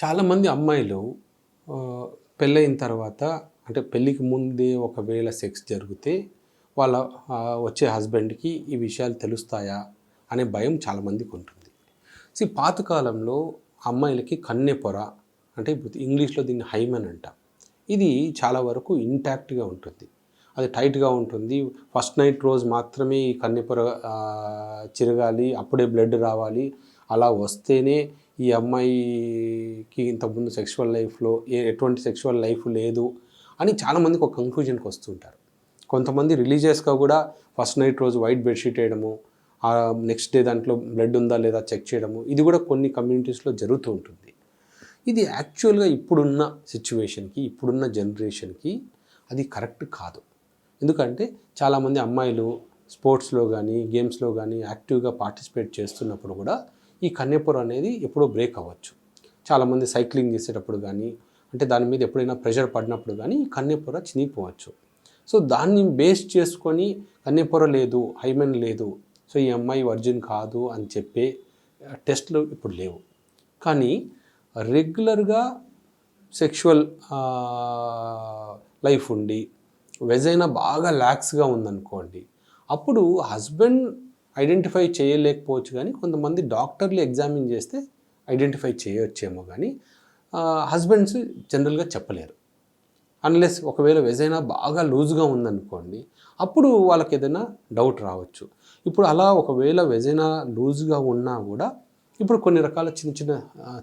చాలామంది అమ్మాయిలు పెళ్ళయిన తర్వాత అంటే పెళ్ళికి ముందే ఒకవేళ సెక్స్ జరిగితే వాళ్ళ వచ్చే హస్బెండ్కి ఈ విషయాలు తెలుస్తాయా అనే భయం చాలామందికి ఉంటుంది. పాతకాలంలో అమ్మాయిలకి కన్నె పొర అంటే ఇప్పుడు ఇంగ్లీష్లో దీన్ని హైమన్ అంట. ఇది చాలా వరకు ఇంటాక్ట్గా ఉంటుంది, అది టైట్గా ఉంటుంది. ఫస్ట్ నైట్ రోజు మాత్రమే ఈ కన్నె పొర చిరగాలి, అప్పుడే బ్లడ్ రావాలి, అలా వస్తేనే ఈ అమ్మాయికి ఇంతకుముందు సెక్షువల్ లైఫ్లో ఎటువంటి సెక్షువల్ లైఫ్ లేదు అని చాలామందికి ఒక కంక్లూజన్కి వస్తుంటారు. కొంతమంది రిలీజియస్గా కూడా ఫస్ట్ నైట్ రోజు వైట్ బెడ్షీట్ వేయడము, నెక్స్ట్ డే దాంట్లో బ్లడ్ ఉందా లేదా చెక్ చేయడము, ఇది కూడా కొన్ని కమ్యూనిటీస్లో జరుగుతూ ఉంటుంది. ఇది యాక్చువల్గా ఇప్పుడున్న సిచ్యువేషన్కి, ఇప్పుడున్న జనరేషన్కి అది కరెక్ట్ కాదు. ఎందుకంటే చాలామంది అమ్మాయిలు స్పోర్ట్స్లో కానీ గేమ్స్లో కానీ యాక్టివ్గా పార్టిసిపేట్ చేస్తున్నప్పుడు కూడా ఈ కన్నెపొర అనేది ఎప్పుడో బ్రేక్ అవ్వచ్చు. చాలామంది సైక్లింగ్ చేసేటప్పుడు కానీ, అంటే దాని మీద ఎప్పుడైనా ప్రెషర్ పడినప్పుడు కానీ ఈ కన్నెపొర చినిగిపోవచ్చు. సో దాన్ని బేస్ చేసుకొని కన్నెపొర లేదు, హైమెన్ లేదు, సో ఈ అమ్మాయి వర్జిన్ కాదు అని చెప్పే టెస్ట్లు ఇప్పుడు లేవు. కానీ రెగ్యులర్గా సెక్షువల్ లైఫ్ ఉండి వెజైనా బాగా ల్యాక్స్గా ఉందనుకోండి, అప్పుడు హస్బెండ్ ఐడెంటిఫై చేయలేకపోవచ్చు, కానీ కొంతమంది డాక్టర్లు ఎగ్జామిన్ చేస్తే ఐడెంటిఫై చేయవచ్చేమో, కానీ హస్బెండ్స్ జనరల్గా చెప్పలేరు. అన్లెస్ ఒకవేళ వెజైనా బాగా లూజ్గా ఉందనుకోండి, అప్పుడు వాళ్ళకి ఏదైనా డౌట్ రావచ్చు. ఇప్పుడు అలా ఒకవేళ వెజైనా లూజ్గా ఉన్నా కూడా ఇప్పుడు కొన్ని రకాల చిన్న చిన్న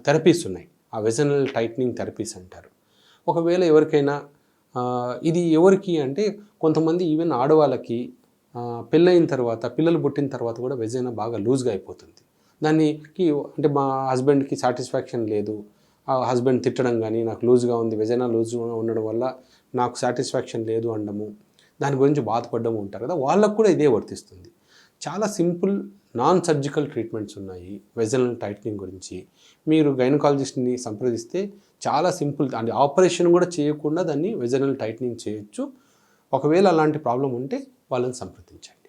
థెరపీస్ ఉన్నాయి, ఆ వెజైనల్ టైట్నింగ్ థెరపీస్ అంటారు. ఒకవేళ ఎవరికైనా ఇది ఎవరికి అంటే కొంతమంది ఈవెన్ ఆడవాళ్ళకి పెళ్ళైన తర్వాత, పిల్లలు పుట్టిన తర్వాత కూడా వెజైనా బాగా లూజ్గా అయిపోతుంది. దానికి అంటే మా హస్బెండ్కి సాటిస్ఫాక్షన్ లేదు, ఆ హస్బెండ్ తిట్టడం కానీ నాకు లూజ్గా ఉంది, వెజైనా లూజ్గా ఉండడం వల్ల నాకు సాటిస్ఫాక్షన్ లేదు అనడము, దాని గురించి బాధపడము ఉంటారు కదా, వాళ్ళకు కూడా ఇదే వర్తిస్తుంది. చాలా సింపుల్ నాన్ సర్జికల్ ట్రీట్మెంట్స్ ఉన్నాయి వెజైనల్ టైట్నింగ్ గురించి. మీరు గైనకాలజిస్ట్ని సంప్రదిస్తే చాలా సింపుల్, అంటే ఆపరేషన్ కూడా చేయకుండా దాన్ని వెజైనల్ టైట్నింగ్ చేయొచ్చు. ఒకవేళ అలాంటి ప్రాబ్లం ఉంటే వాళ్ళని సంప్రదించండి.